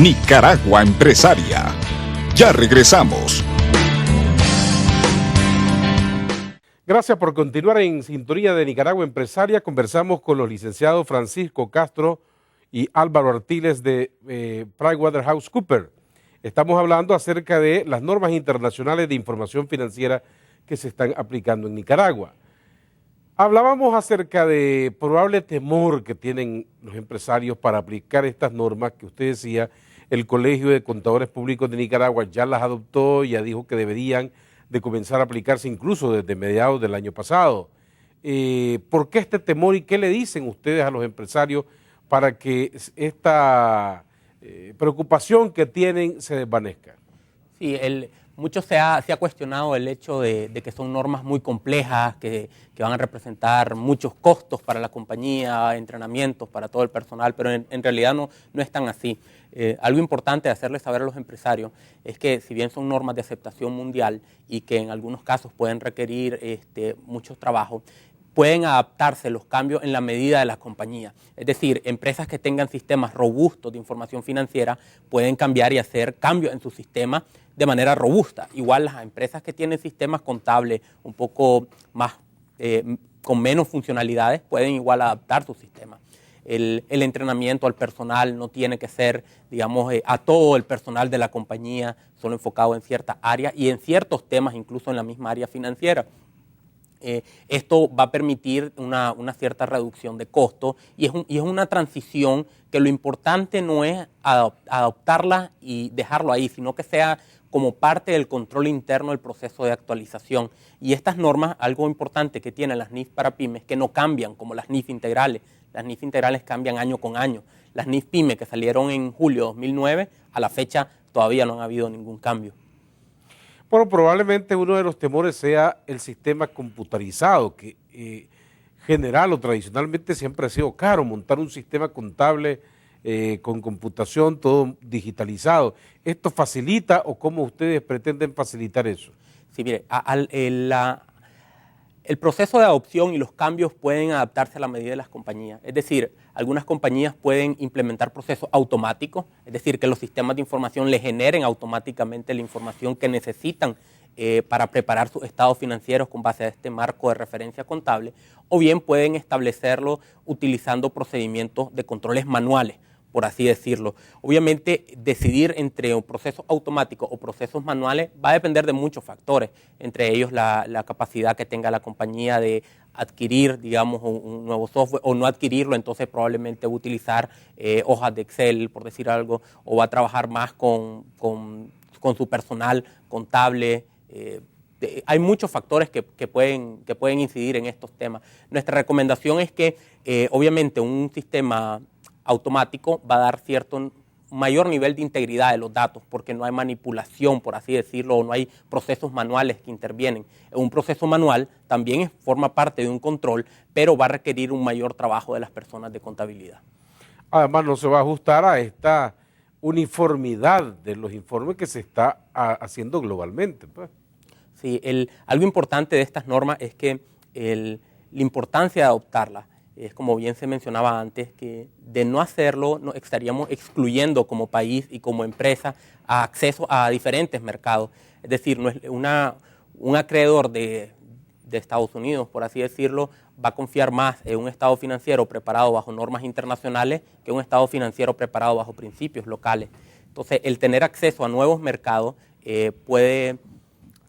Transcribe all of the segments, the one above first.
Nicaragua Empresaria. Ya regresamos. Gracias por continuar en sintonía de Nicaragua Empresaria. Conversamos con los licenciados Francisco Castro y Álvaro Artiles de PricewaterhouseCoopers. Estamos hablando acerca de las normas internacionales de información financiera que se están aplicando en Nicaragua. Hablábamos acerca de probable temor que tienen los empresarios para aplicar estas normas que usted decía. El Colegio de Contadores Públicos de Nicaragua ya las adoptó, ya dijo que deberían de comenzar a aplicarse incluso desde mediados del año pasado. ¿Por qué este temor y qué le dicen ustedes a los empresarios para que esta preocupación que tienen se desvanezca? Sí, mucho se ha cuestionado el hecho de que son normas muy complejas, que van a representar muchos costos para la compañía, entrenamientos para todo el personal, pero en realidad no es tan así. Algo importante de hacerles saber a los empresarios es que si bien son normas de aceptación mundial y que en algunos casos pueden requerir mucho trabajo, pueden adaptarse los cambios en la medida de la compañía. Es decir, empresas que tengan sistemas robustos de información financiera pueden cambiar y hacer cambios en su sistema de manera robusta. Igual las empresas que tienen sistemas contables un poco más, con menos funcionalidades, pueden igual adaptar su sistema. El entrenamiento al personal no tiene que ser, digamos, a todo el personal de la compañía, solo enfocado en ciertas áreas y en ciertos temas, incluso en la misma área financiera. Esto va a permitir una cierta reducción de costos y es una transición que lo importante no es adoptarla y dejarlo ahí, sino que sea como parte del control interno del proceso de actualización. Y estas normas, algo importante que tienen las NIF para pymes, que no cambian como las NIF integrales. Las NIF integrales cambian año con año. Las NIF pymes que salieron en julio de 2009, a la fecha todavía no ha habido ningún cambio. Bueno, probablemente uno de los temores sea el sistema computarizado, que general o tradicionalmente siempre ha sido caro montar un sistema contable con computación, todo digitalizado. ¿Esto facilita o cómo ustedes pretenden facilitar eso? Sí, mire, el proceso de adopción y los cambios pueden adaptarse a la medida de las compañías. Es decir, algunas compañías pueden implementar procesos automáticos, es decir, que los sistemas de información les generen automáticamente la información que necesitan para preparar sus estados financieros con base a este marco de referencia contable, o bien pueden establecerlo utilizando procedimientos de controles manuales, por así decirlo. Obviamente, decidir entre un proceso automático o procesos manuales va a depender de muchos factores, entre ellos la capacidad que tenga la compañía de adquirir, digamos, un nuevo software o no adquirirlo, entonces probablemente utilizar hojas de Excel, por decir algo, o va a trabajar más con su personal contable. Hay muchos factores que pueden incidir en estos temas. Nuestra recomendación es que, obviamente, un sistema automático va a dar cierto mayor nivel de integridad de los datos porque no hay manipulación, por así decirlo, o no hay procesos manuales que intervienen. Un proceso manual también forma parte de un control, pero va a requerir un mayor trabajo de las personas de contabilidad. Además, no se va a ajustar a esta uniformidad de los informes que se está haciendo globalmente, pues. Sí, algo importante de estas normas es que la importancia de adoptarlas es, como bien se mencionaba antes, que de no hacerlo estaríamos excluyendo como país y como empresa acceso a diferentes mercados. Es decir, no es un acreedor de Estados Unidos, por así decirlo, va a confiar más en un estado financiero preparado bajo normas internacionales que un estado financiero preparado bajo principios locales. Entonces, el tener acceso a nuevos mercados puede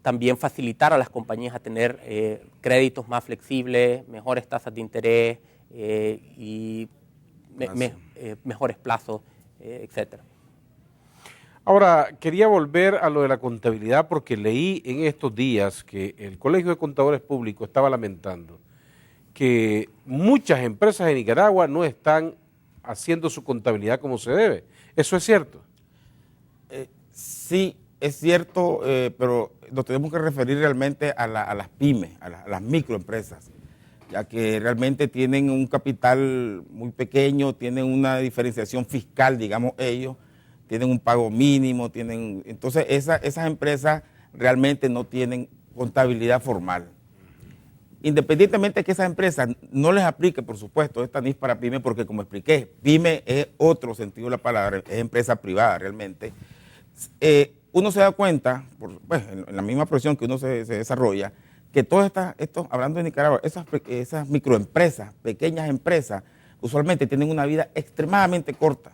también facilitar a las compañías a tener créditos más flexibles, mejores tasas de interés y mejores plazos, etcétera. Ahora, quería volver a lo de la contabilidad porque leí en estos días que el Colegio de Contadores Públicos estaba lamentando que muchas empresas de Nicaragua no están haciendo su contabilidad como se debe. ¿Eso es cierto? Sí, es cierto, pero nos tenemos que referir realmente a las pymes, a las microempresas, ya que realmente tienen un capital muy pequeño, tienen una diferenciación fiscal, digamos ellos, tienen un pago mínimo, entonces esas empresas realmente no tienen contabilidad formal. independientemente de que esas empresas no les aplique, por supuesto, esta NIF para PYME, porque como expliqué, PYME es otro sentido de la palabra, es empresa privada realmente, uno se da cuenta, pues, en la misma profesión que uno se desarrolla, que todas hablando de Nicaragua, esas microempresas, pequeñas empresas, usualmente tienen una vida extremadamente corta.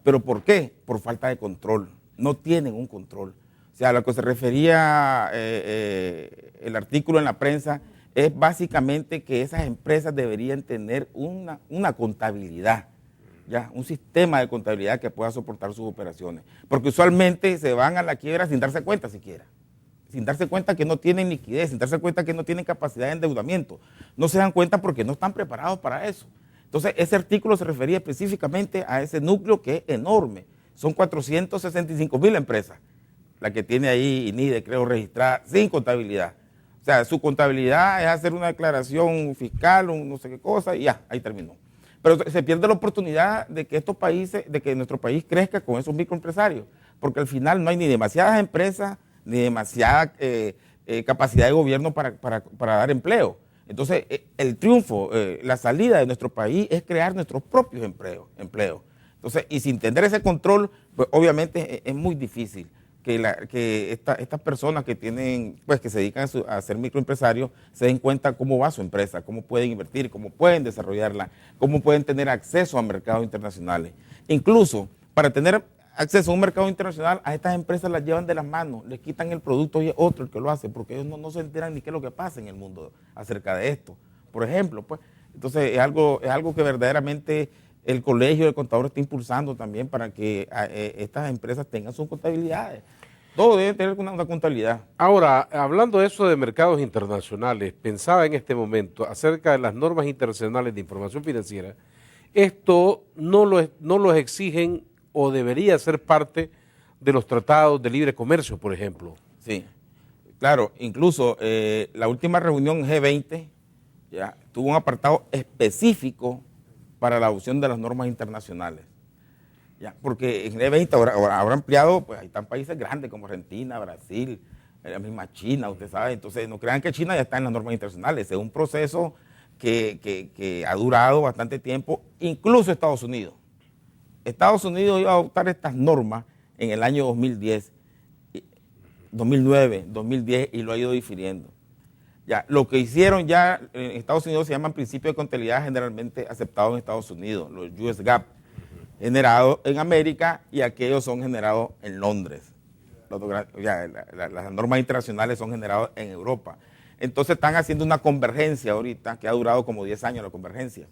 ¿Pero por qué? Por falta de control. No tienen un control. O sea, a lo que se refería el artículo en la prensa es básicamente que esas empresas deberían tener una contabilidad, ¿ya? Un sistema de contabilidad que pueda soportar sus operaciones. Porque usualmente se van a la quiebra sin darse cuenta siquiera. Sin darse cuenta que no tienen liquidez, sin darse cuenta que no tienen capacidad de endeudamiento. No se dan cuenta porque no están preparados para eso. Entonces, ese artículo se refería específicamente a ese núcleo que es enorme. Son 465,000 empresas, la que tiene ahí INIDE, creo, registrada, sin contabilidad. O sea, su contabilidad es hacer una declaración fiscal, no sé qué cosa, y ya, ahí terminó. Pero se pierde la oportunidad de que nuestro país crezca con esos microempresarios, porque al final no hay ni demasiadas empresas, ni demasiada capacidad de gobierno para dar empleo. Entonces, el triunfo, la salida de nuestro país es crear nuestros propios empleos. Entonces, y sin tener ese control, pues obviamente es muy difícil que estas personas que se dedican a ser microempresarios se den cuenta cómo va su empresa, cómo pueden invertir, cómo pueden desarrollarla, cómo pueden tener acceso a mercados internacionales. Incluso, para tener acceso a un mercado internacional, a estas empresas las llevan de las manos, les quitan el producto y es otro el que lo hace, porque ellos no se enteran ni qué es lo que pasa en el mundo acerca de esto. Por ejemplo, pues, entonces es algo que verdaderamente el Colegio de Contadores está impulsando también para que estas empresas tengan sus contabilidades. Todo debe tener una contabilidad. Ahora, hablando de eso de mercados internacionales, pensaba en este momento acerca de las normas internacionales de información financiera. Esto no lo exigen o debería ser parte de los tratados de libre comercio, por ejemplo. Sí, claro, incluso la última reunión G20 ya tuvo un apartado específico para la adopción de las normas internacionales. Ya, porque en G20 ahora ampliado, pues ahí están países grandes como Argentina, Brasil, la misma China, usted sabe. Entonces no crean que China ya está en las normas internacionales, es un proceso que ha durado bastante tiempo, incluso Estados Unidos. Estados Unidos iba a adoptar estas normas en el año 2010, 2009, 2010 y lo ha ido difiriendo. Ya, lo que hicieron ya en Estados Unidos se llaman principios de contabilidad generalmente aceptados en Estados Unidos, los US GAAP, generados en América y aquellos son generados en Londres. Las normas internacionales son generadas en Europa. Entonces están haciendo una convergencia ahorita que ha durado como 10 años la convergencia.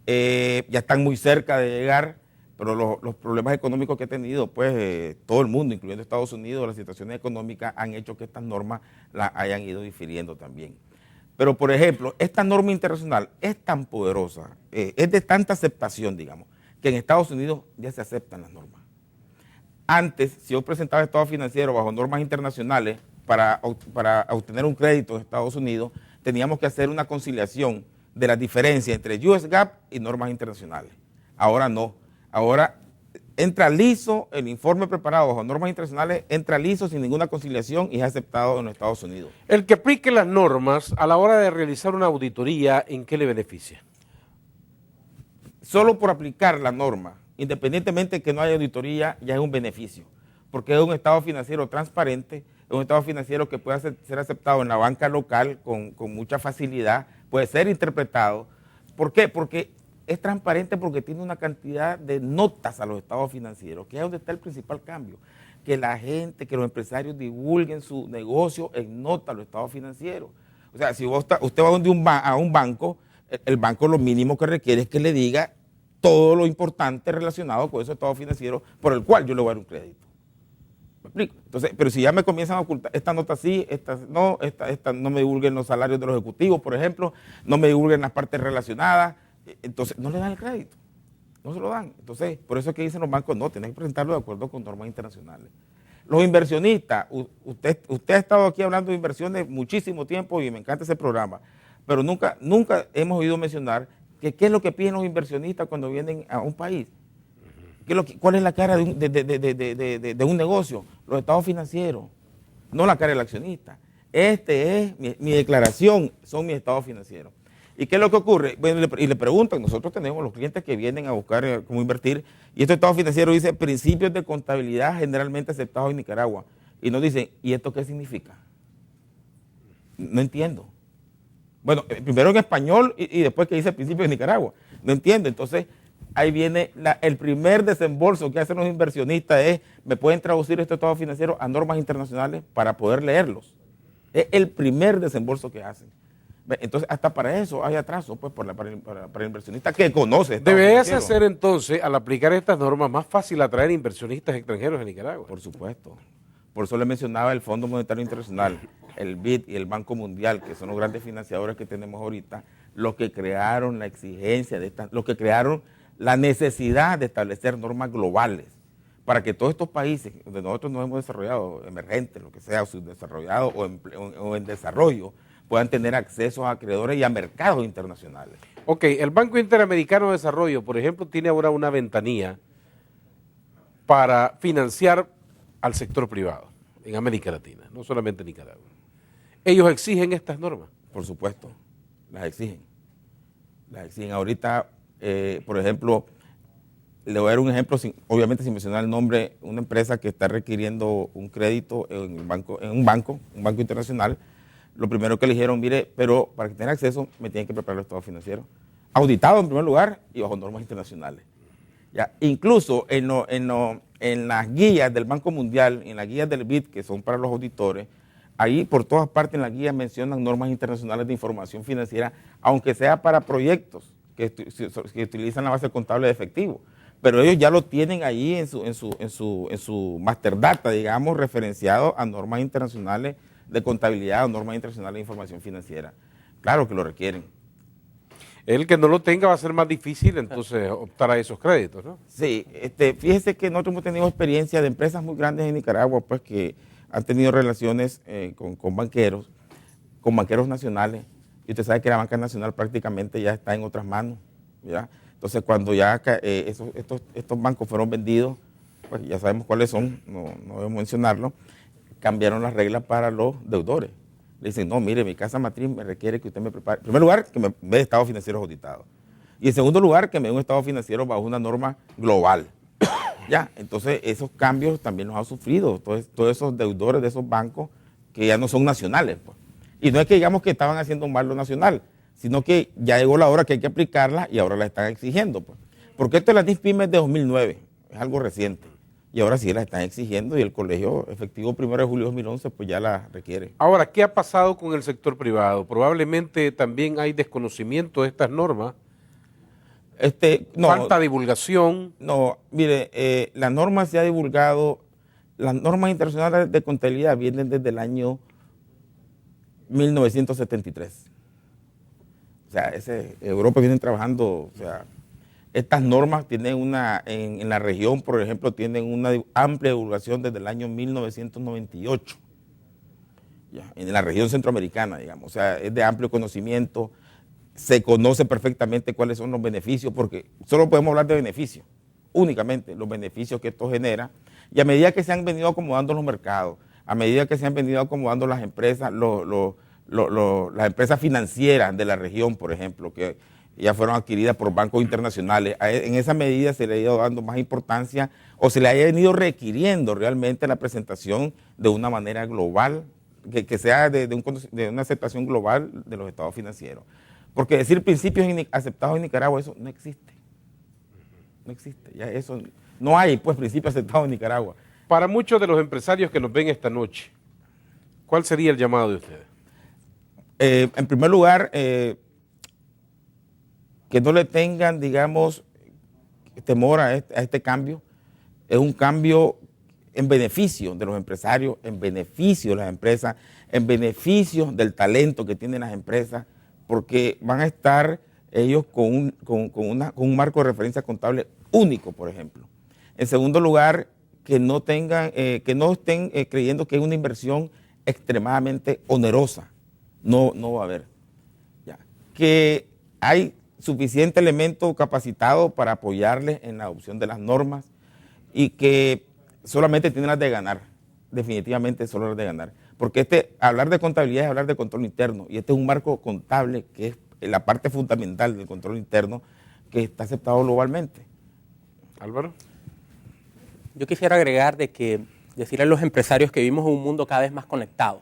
Ya están muy cerca de llegar. Pero los problemas económicos que ha tenido, pues todo el mundo, incluyendo Estados Unidos, las situaciones económicas han hecho que estas normas las hayan ido difiriendo también. Pero, por ejemplo, esta norma internacional es tan poderosa, es de tanta aceptación, digamos, que en Estados Unidos ya se aceptan las normas. Antes, si yo presentaba estado financiero bajo normas internacionales para obtener un crédito en Estados Unidos, teníamos que hacer una conciliación de las diferencias entre US GAAP y normas internacionales. Ahora no. Ahora entra liso, el informe preparado bajo normas internacionales entra liso sin ninguna conciliación y es aceptado en los Estados Unidos. El que aplique las normas a la hora de realizar una auditoría, ¿en qué le beneficia? Solo por aplicar la norma, independientemente de que no haya auditoría, ya es un beneficio, porque es un estado financiero transparente, es un estado financiero que puede ser aceptado en la banca local con mucha facilidad, puede ser interpretado. ¿Por qué? Porque es transparente porque tiene una cantidad de notas a los estados financieros, que es donde está el principal cambio. Que la gente, que los empresarios divulguen su negocio en nota a los estados financieros. O sea, si usted va a un banco, el banco lo mínimo que requiere es que le diga todo lo importante relacionado con esos estados financieros por el cual yo le voy a dar un crédito. ¿Me explico? Entonces, pero si ya me comienzan a ocultar, esta nota sí, esta no me divulguen los salarios de los ejecutivos, por ejemplo, no me divulguen las partes relacionadas, entonces no le dan el crédito, no se lo dan. Entonces, por eso es que dicen los bancos, no, tienen que presentarlo de acuerdo con normas internacionales. Los inversionistas, usted ha estado aquí hablando de inversiones muchísimo tiempo y me encanta ese programa, pero nunca hemos oído mencionar que qué es lo que piden los inversionistas cuando vienen a un país. ¿Cuál es la cara de un negocio? Los estados financieros, no la cara del accionista. este es mi declaración, son mis estados financieros. ¿Y qué es lo que ocurre? Bueno, y le preguntan, nosotros tenemos los clientes que vienen a buscar cómo invertir, y este estado financiero dice principios de contabilidad generalmente aceptados en Nicaragua. Y nos dicen, ¿y esto qué significa? No entiendo. Bueno, primero en español y después que dice principios de Nicaragua. No entiendo. Entonces, ahí viene el primer desembolso que hacen los inversionistas es, ¿me pueden traducir este estado financiero a normas internacionales para poder leerlos? Es el primer desembolso que hacen. Entonces, hasta para eso hay atraso, pues, para el inversionista que conoce. Debería ser entonces, al aplicar estas normas, más fácil atraer inversionistas extranjeros en Nicaragua. Por supuesto. Por eso le mencionaba el Fondo Monetario Internacional, el BID y el Banco Mundial, que son los grandes financiadores que tenemos ahorita, los que crearon la exigencia de estas, los que crearon la necesidad de establecer normas globales para que todos estos países donde nosotros nos hemos desarrollado, emergentes, lo que sea, subdesarrollados o en desarrollo, puedan tener acceso a acreedores y a mercados internacionales. Ok, el Banco Interamericano de Desarrollo, por ejemplo, tiene ahora una ventanilla para financiar al sector privado en América Latina, no solamente en Nicaragua. Ellos exigen estas normas. Por supuesto, las exigen. Las exigen. Ahorita, por ejemplo, le voy a dar un ejemplo, obviamente sin mencionar el nombre, una empresa que está requiriendo un crédito en un banco internacional. Lo primero que le dijeron, mire, pero para que tenga acceso me tienen que preparar el estado financiero. Auditado en primer lugar y bajo normas internacionales. Ya, incluso en las guías del Banco Mundial, en las guías del BID, que son para los auditores, ahí por todas partes en las guías mencionan normas internacionales de información financiera, aunque sea para proyectos que utilizan la base contable de efectivo. Pero ellos ya lo tienen ahí en su master data, digamos, referenciado a normas internacionales de contabilidad o normas internacionales de información financiera. Claro que lo requieren. El que no lo tenga va a ser más difícil entonces optar a esos créditos, ¿no? Sí, fíjese que nosotros hemos tenido experiencia de empresas muy grandes en Nicaragua, pues que han tenido relaciones con banqueros nacionales, y usted sabe que la banca nacional prácticamente ya está en otras manos, ¿ya? Entonces cuando ya estos bancos fueron vendidos, pues ya sabemos cuáles son, no debemos mencionarlo, cambiaron las reglas para los deudores. Le dicen, no, mire, mi casa matriz me requiere que usted me prepare, en primer lugar, que me dé estados financieros auditados. Y en segundo lugar, que me dé un estado financiero bajo una norma global. Ya, entonces esos cambios también los ha sufrido todos esos deudores de esos bancos que ya no son nacionales, pues. Y no es que digamos que estaban haciendo mal lo nacional, sino que ya llegó la hora que hay que aplicarla y ahora la están exigiendo, pues. Porque esto de las NIF-PYME es de 2009, es algo reciente. Y ahora sí la están exigiendo y el colegio efectivo 1 de julio de 2011 pues ya la requiere. Ahora, ¿qué ha pasado con el sector privado? Probablemente también hay desconocimiento de estas normas. No, falta divulgación. No, mire, las normas se ha divulgado, las normas internacionales de contabilidad vienen desde el año 1973. O sea, Europa viene trabajando, o sea, estas normas tienen en la región, por ejemplo, tienen una amplia divulgación desde el año 1998, ya, en la región centroamericana, digamos. O sea, es de amplio conocimiento, se conoce perfectamente cuáles son los beneficios, porque solo podemos hablar de beneficios, únicamente los beneficios que esto genera, y a medida que se han venido acomodando los mercados, a medida que se han venido acomodando las empresas, las empresas financieras de la región, por ejemplo, que ya fueron adquiridas por bancos internacionales, en esa medida se le ha ido dando más importancia o se le ha venido requiriendo realmente la presentación de una manera global, que sea de una aceptación global de los estados financieros. Porque decir principios aceptados en Nicaragua, eso no existe. No existe, ya eso, no hay pues principios aceptados en Nicaragua. Para muchos de los empresarios que nos ven esta noche, ¿cuál sería el llamado de ustedes? En primer lugar, que no le tengan, digamos, temor a este cambio. Es un cambio en beneficio de los empresarios, en beneficio de las empresas, en beneficio del talento que tienen las empresas, porque van a estar ellos con un marco de referencia contable único, por ejemplo. En segundo lugar, que no estén creyendo que es una inversión extremadamente onerosa. No va a haber. Ya. Que hay suficiente elemento capacitado para apoyarles en la adopción de las normas y que solamente tienen las de ganar, definitivamente solo las de ganar. porque hablar de contabilidad es hablar de control interno, y este es un marco contable que es la parte fundamental del control interno que está aceptado globalmente. Álvaro. Yo quisiera agregar decirle a los empresarios que vivimos en un mundo cada vez más conectado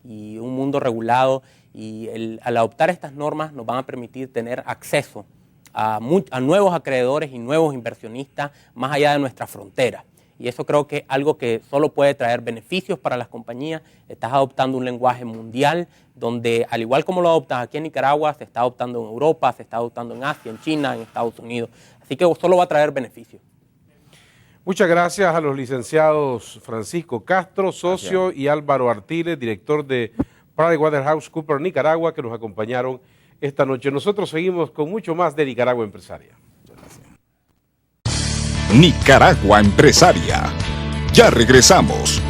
y un mundo regulado, y al adoptar estas normas nos van a permitir tener acceso a nuevos acreedores y nuevos inversionistas más allá de nuestras fronteras. Y eso creo que es algo que solo puede traer beneficios para las compañías. Estás adoptando un lenguaje mundial donde, al igual como lo adoptas aquí en Nicaragua, se está adoptando en Europa, se está adoptando en Asia, en China, en Estados Unidos. Así que solo va a traer beneficios. Muchas gracias a los licenciados Francisco Castro, socio, Gracias. y Álvaro Artiles, director de PricewaterhouseCoopers Nicaragua, que nos acompañaron esta noche. Nosotros seguimos con mucho más de Nicaragua Empresaria. Nicaragua Empresaria. Ya regresamos.